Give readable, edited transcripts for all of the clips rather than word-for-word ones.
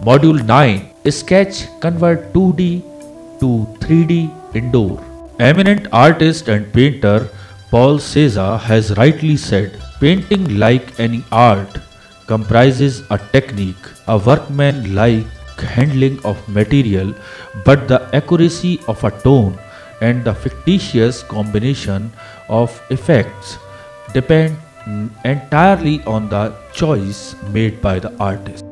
Module 9. Sketch convert 2D to 3D indoor. Eminent artist and painter Paul César has rightly said, painting like any art comprises a technique, a workman-like handling of material, but the accuracy of a tone and the fictitious combination of effects depend entirely on the choice made by the artist.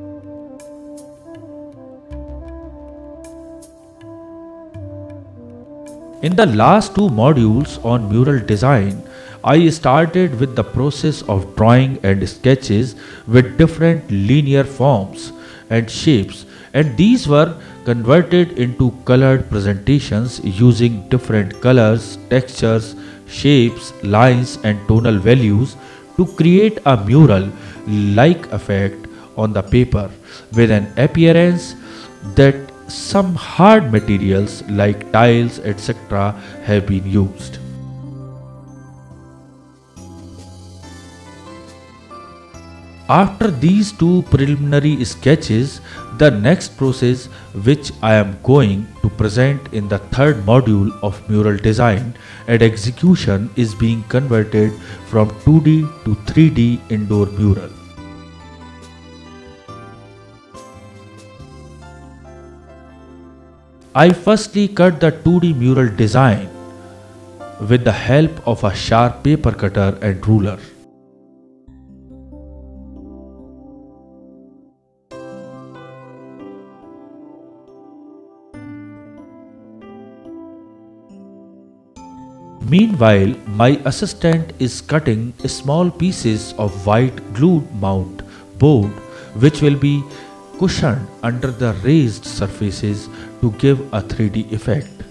In the last two modules on mural design, I started with the process of drawing and sketches with different linear forms and shapes, and these were converted into colored presentations using different colors, textures, shapes, lines and tonal values to create a mural-like effect on the paper with an appearance that some hard materials like tiles etc. have been used. After these two preliminary sketches, the next process which I am going to present in the third module of mural design and execution is being converted from 2D to 3D indoor mural. I firstly cut the 2D mural design with the help of a sharp paper cutter and ruler. Meanwhile, my assistant is cutting small pieces of white glued mount board which will be cushioned under the raised surfaces to give a 3D effect.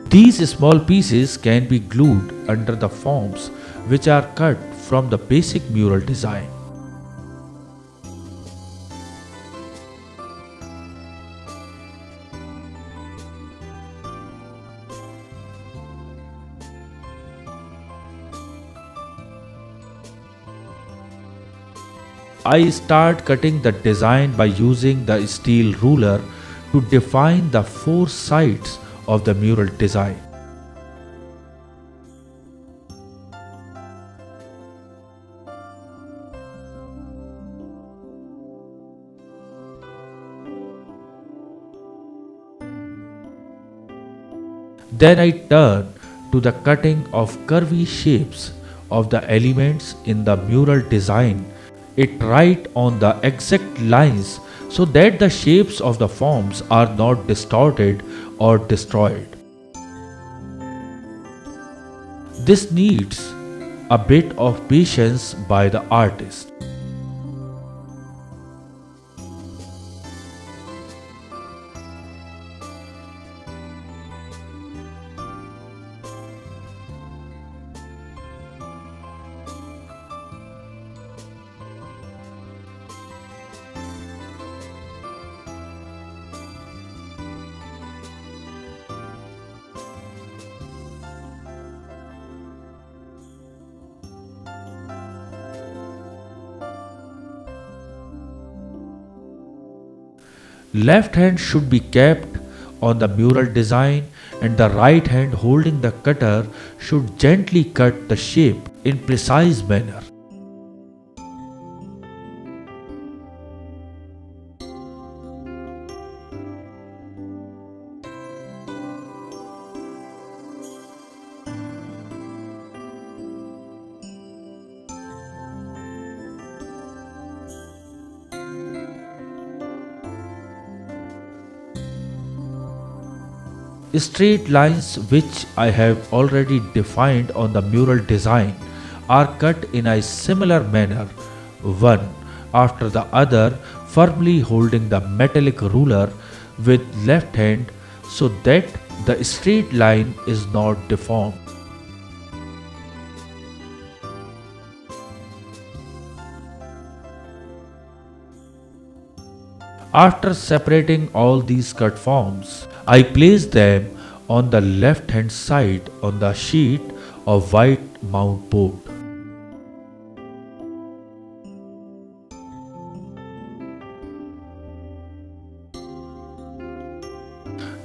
These small pieces can be glued under the forms which are cut from the basic mural design. I start cutting the design by using the steel ruler to define the four sides of the mural design. Then I turn to the cutting of curvy shapes of the elements in the mural design, it right on the exact lines so that the shapes of the forms are not distorted or destroyed. This needs a bit of patience by the artist. Left hand should be kept on the mural design and the right hand holding the cutter should gently cut the shape in precise manner. Straight lines which I have already defined on the mural design are cut in a similar manner, one after the other, firmly holding the metallic ruler with left hand so that the straight line is not deformed. After separating all these cut forms, I place them on the left hand side on the sheet of white mount board.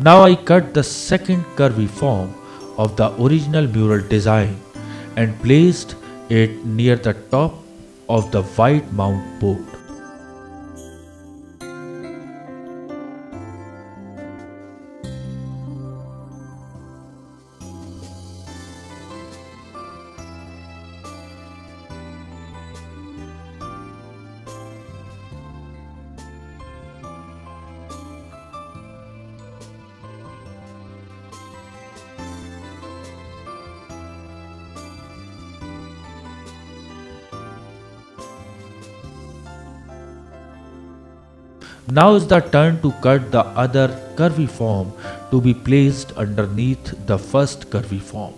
Now I cut the second curvy form of the original mural design and placed it near the top of the white mount board. Now is the turn to cut the other curvy form to be placed underneath the first curvy form.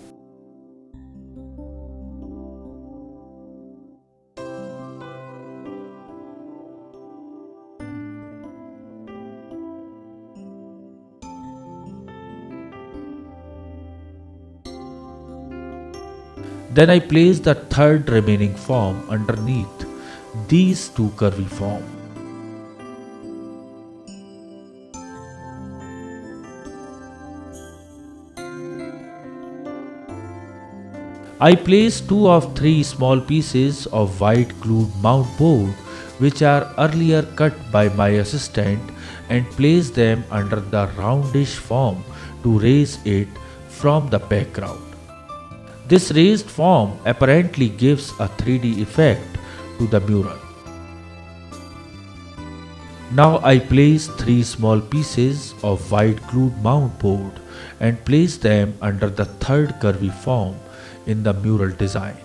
Then I place the third remaining form underneath these two curvy forms. I place 2 of 3 small pieces of white glued mount board which are earlier cut by my assistant and place them under the roundish form to raise it from the background. This raised form apparently gives a 3D effect to the mural. Now I place 3 small pieces of white glued mount board and place them under the third curvy form in the mural design.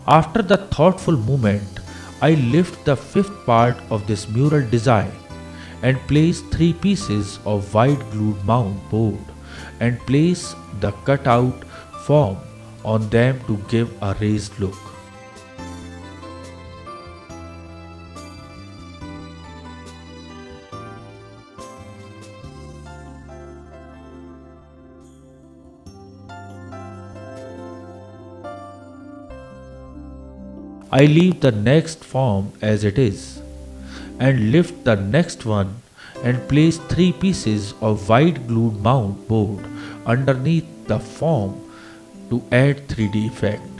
After the thoughtful movement, I lift the fifth part of this mural design and place 3 pieces of white glued mount board and place the cutout form on them to give a raised look. I leave the next form as it is and lift the next one and place 3 pieces of white glued mount board underneath the form to add 3D effect.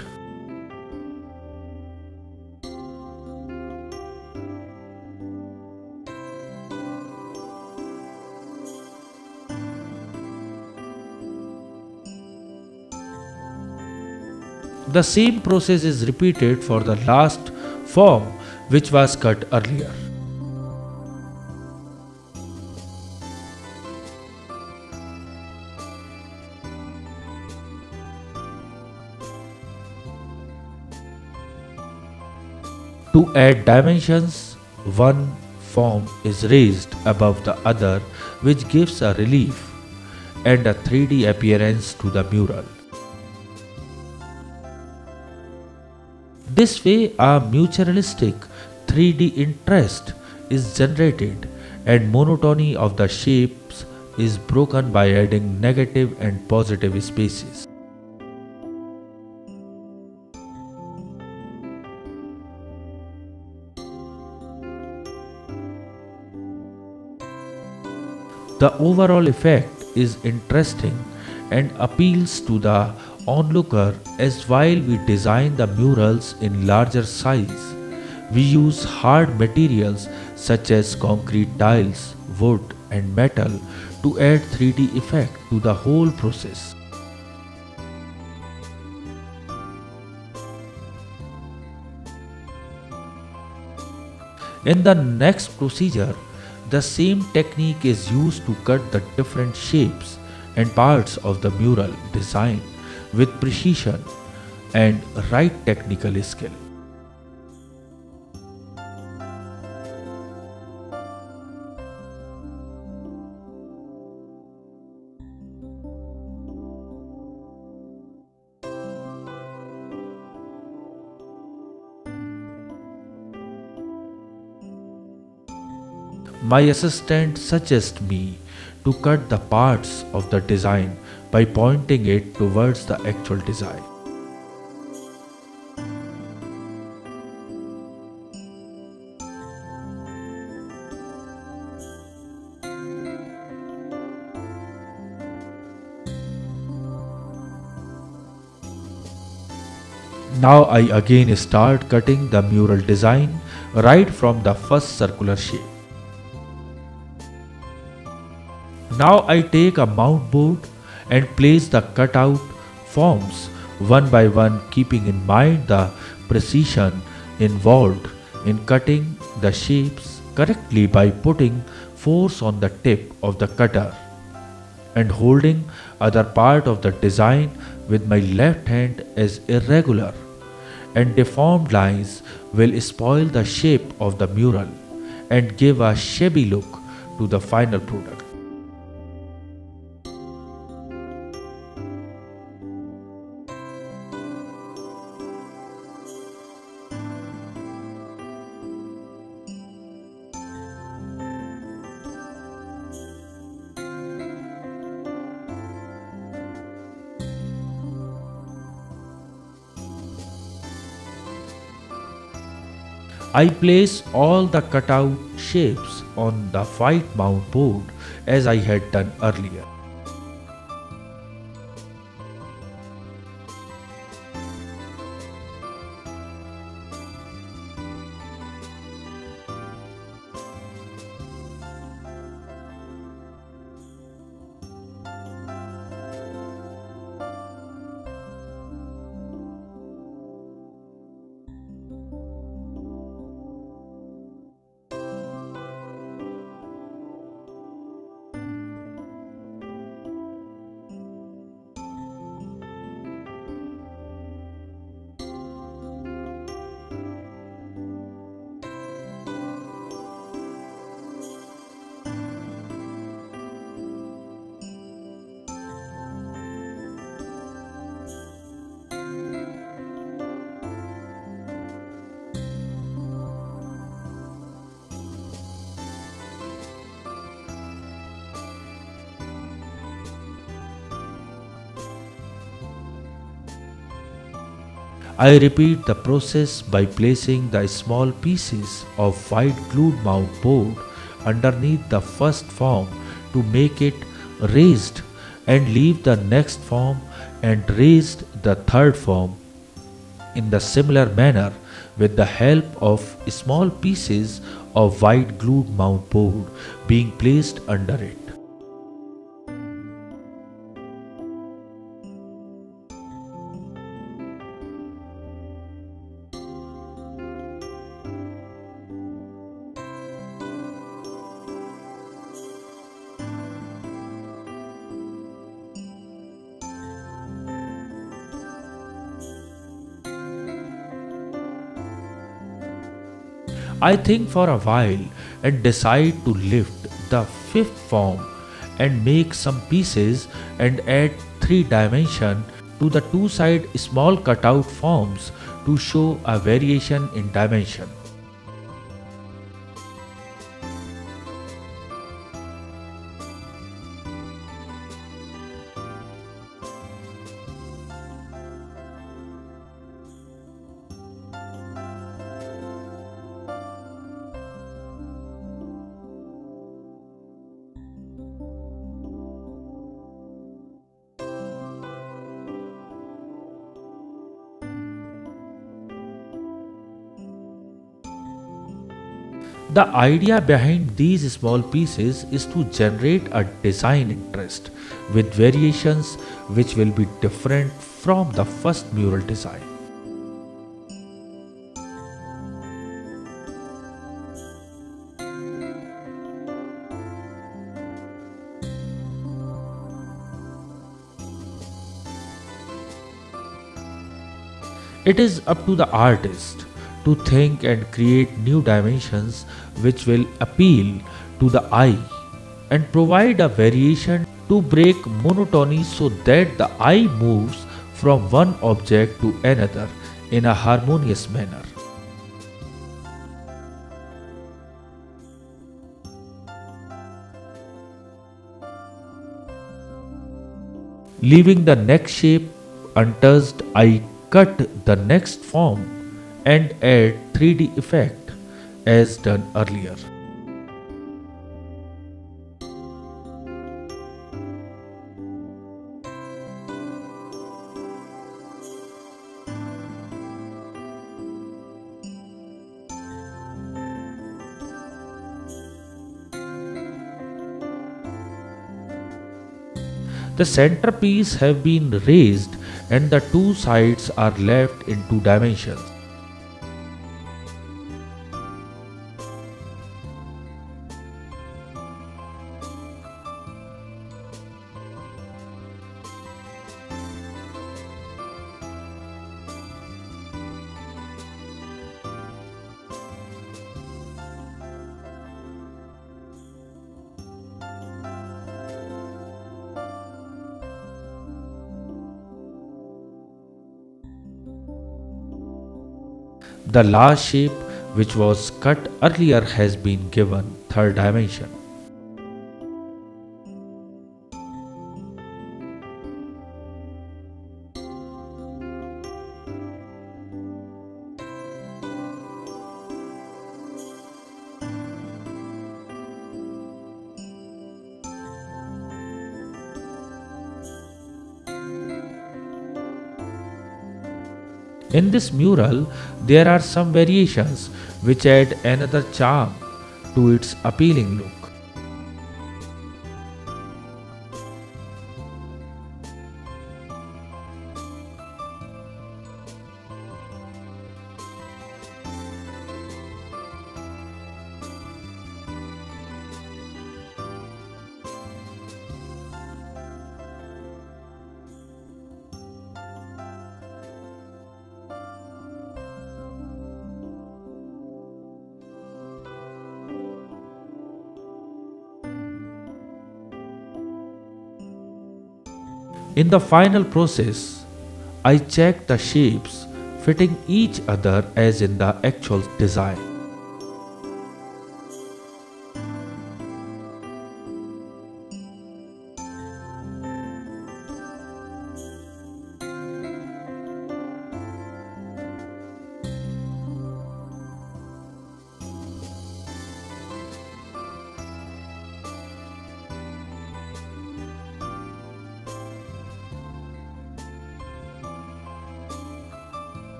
The same process is repeated for the last form which was cut earlier. To add dimensions, one form is raised above the other which gives a relief and a 3D appearance to the mural. This way a mutualistic 3D interest is generated and monotony of the shapes is broken by adding negative and positive spaces. The overall effect is interesting and appeals to the onlooker as while we design the murals in larger size, we use hard materials such as concrete tiles, wood and metal to add 3D effect to the whole process. In the next procedure, the same technique is used to cut the different shapes and parts of the mural design with precision and right technical skill. My assistant suggests me to cut the parts of the design by pointing it towards the actual design. Now I again start cutting the mural design right from the first circular shape. Now I take a mount board and place the cutout forms one by one, keeping in mind the precision involved in cutting the shapes correctly by putting force on the tip of the cutter and holding other part of the design with my left hand as irregular and deformed lines will spoil the shape of the mural and give a shabby look to the final product. I place all the cutout shapes on the white mount board as I had done earlier. I repeat the process by placing the small pieces of white glued mount board underneath the first form to make it raised and leave the next form and raised the third form in the similar manner with the help of small pieces of white glued mount board being placed under it. I think for a while and decide to lift the fifth form and make some pieces and add 3 dimension to the two side small cutout forms to show a variation in dimension. The idea behind these small pieces is to generate a design interest with variations which will be different from the first mural design. It is up to the artist to think and create new dimensions which will appeal to the eye and provide a variation to break monotony so that the eye moves from one object to another in a harmonious manner. Leaving the next shape untouched, I cut the next form and add 3D effect as done earlier. The centerpiece have been raised and the two sides are left in two dimensions. The last shape which was cut earlier has been given third dimension. In this mural, there are some variations which add another charm to its appealing look. In the final process, I check the shapes fitting each other as in the actual design.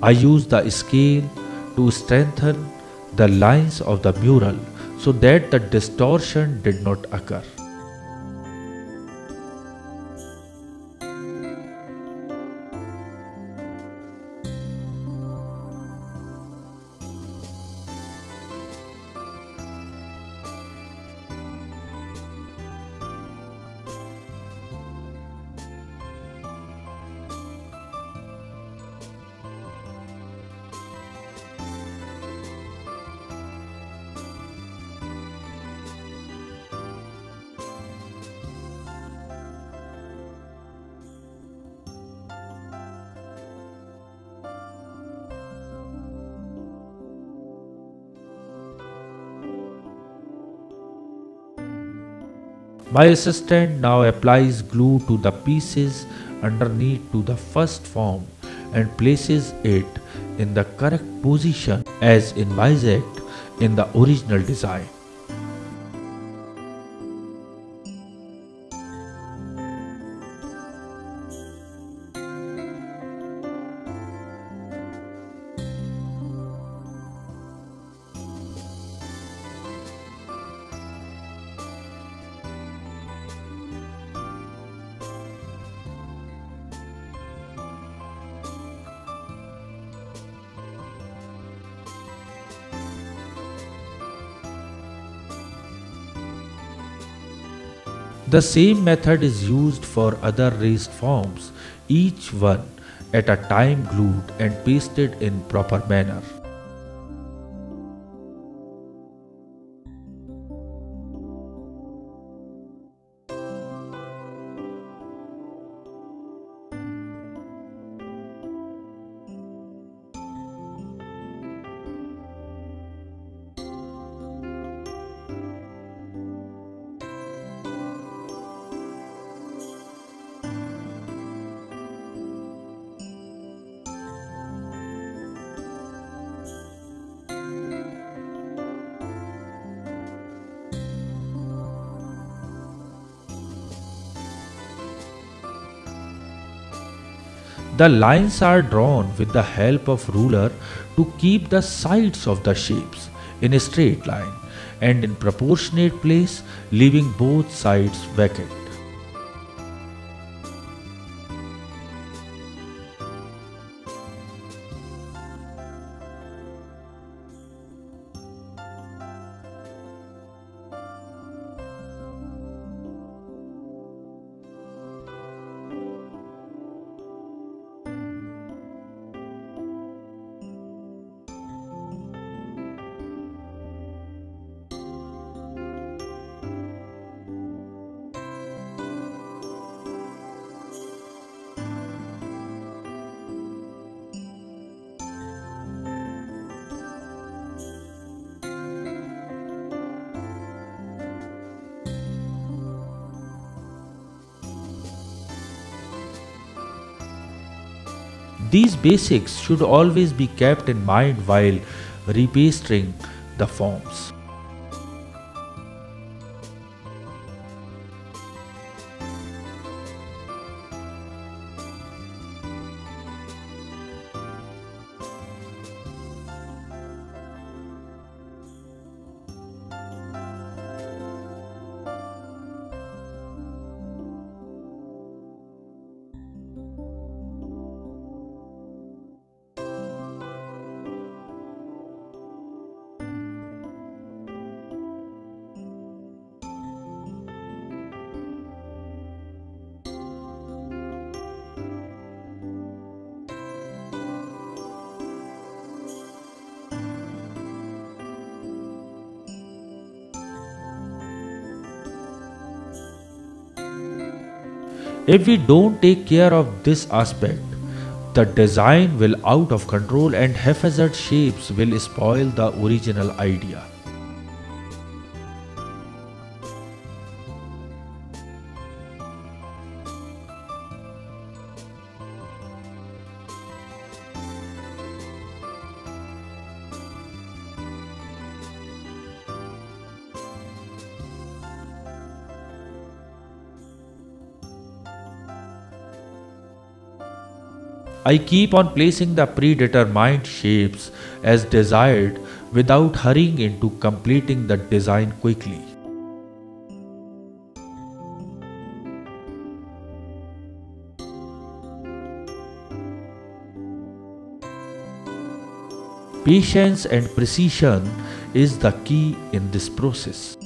I use the scale to strengthen the lines of the mural so that the distortion did not occur. My assistant now applies glue to the pieces underneath to the first form and places it in the correct position as envisaged in the original design. The same method is used for other raised forms, each one at a time glued and pasted in proper manner. The lines are drawn with the help of ruler to keep the sides of the shapes in a straight line and in proportionate place, leaving both sides vacant. These basics should always be kept in mind while repastering the forms. If we don't take care of this aspect, the design will out of control and haphazard shapes will spoil the original idea. I keep on placing the predetermined shapes as desired without hurrying into completing the design quickly. Patience and precision is the key in this process.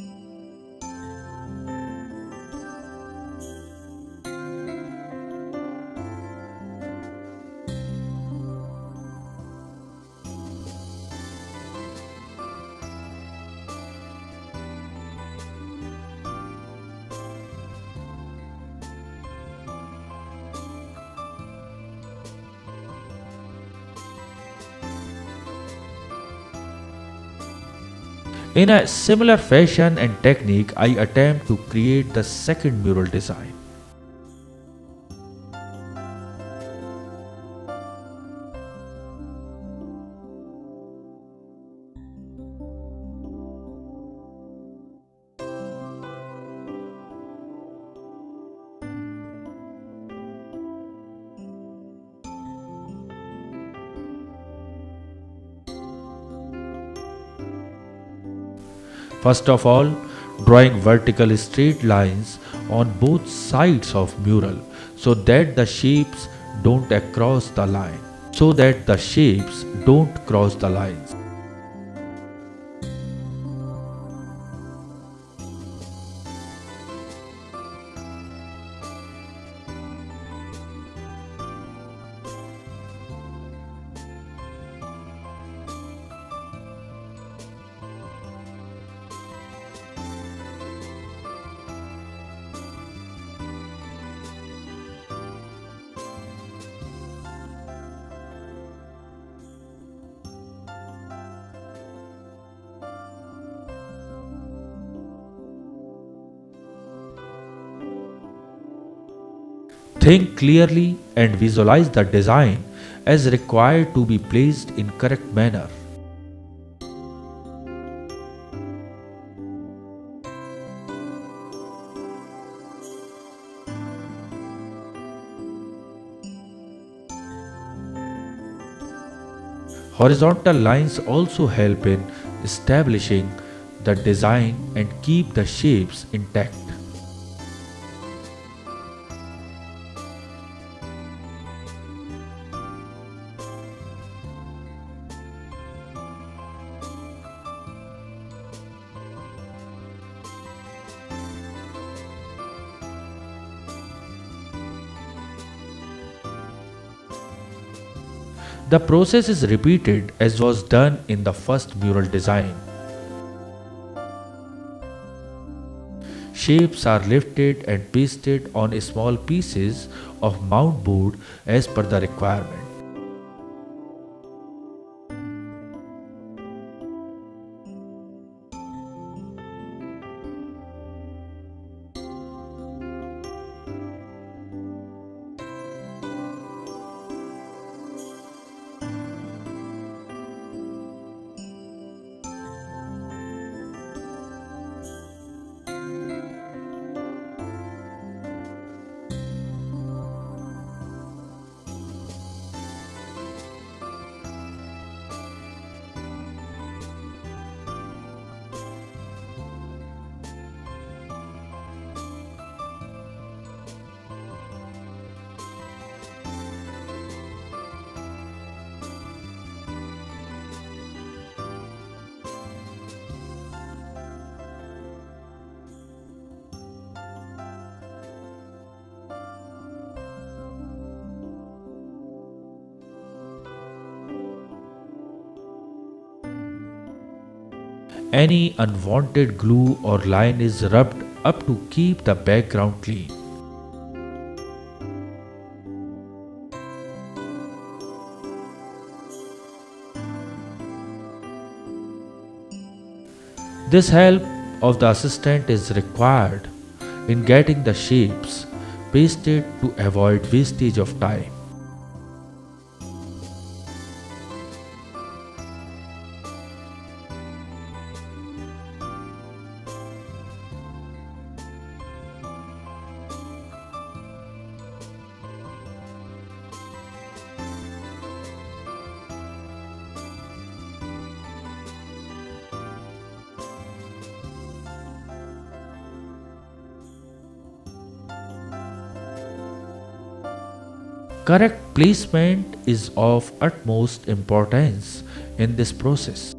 In a similar fashion and technique, I attempt to create the second mural design. First of all, drawing vertical straight lines on both sides of mural so that the shapes don't cross the line. Lines. Think clearly and visualize the design as required to be placed in correct manner. Horizontal lines also help in establishing the design and keep the shapes intact. The process is repeated as was done in the first mural design. Shapes are lifted and pasted on small pieces of mount board as per the requirement. Any unwanted glue or line is rubbed up to keep the background clean. This help of the assistant is required in getting the shapes pasted to avoid wastage of time. Correct placement is of utmost importance in this process.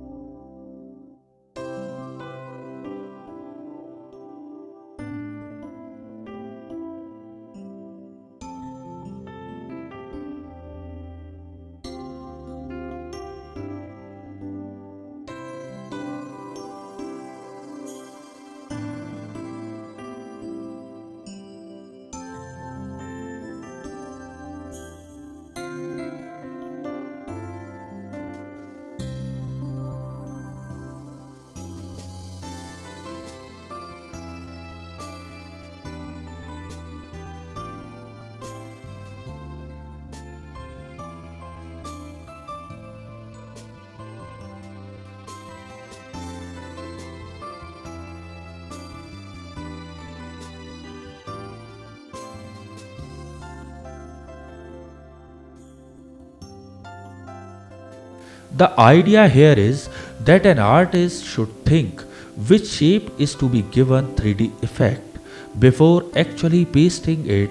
The idea here is that an artist should think which shape is to be given 3D effect before actually pasting it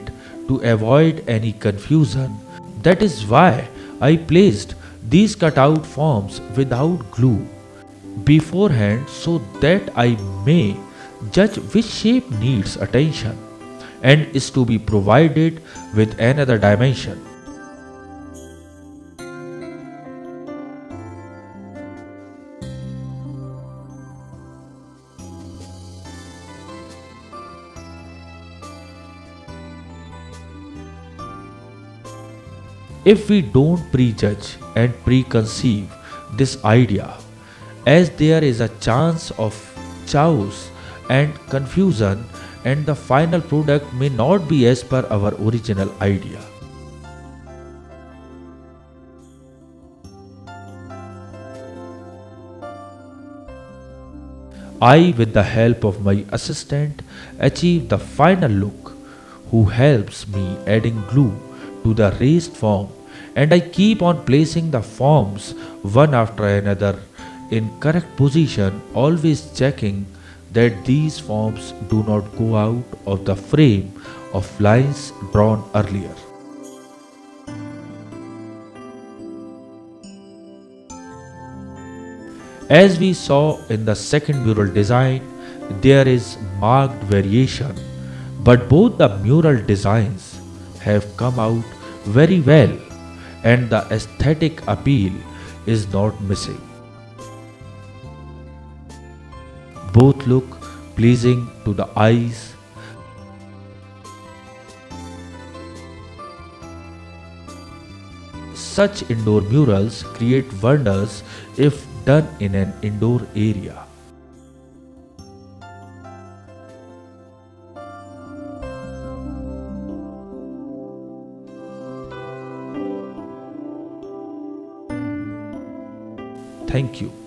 to avoid any confusion. That is why I placed these cutout forms without glue beforehand so that I may judge which shape needs attention and is to be provided with another dimension. If we don't prejudge and preconceive this idea, as there is a chance of chaos and confusion and the final product may not be as per our original idea. I, with the help of my assistant, achieve the final look, who helps me adding glue to the raised form, and I keep on placing the forms one after another in correct position, always checking that these forms do not go out of the frame of lines drawn earlier. As we saw in the second mural design, there is marked variation, but both the mural designs have come out very well and the aesthetic appeal is not missing. Both look pleasing to the eyes. Such indoor murals create wonders if done in an indoor area. Thank you.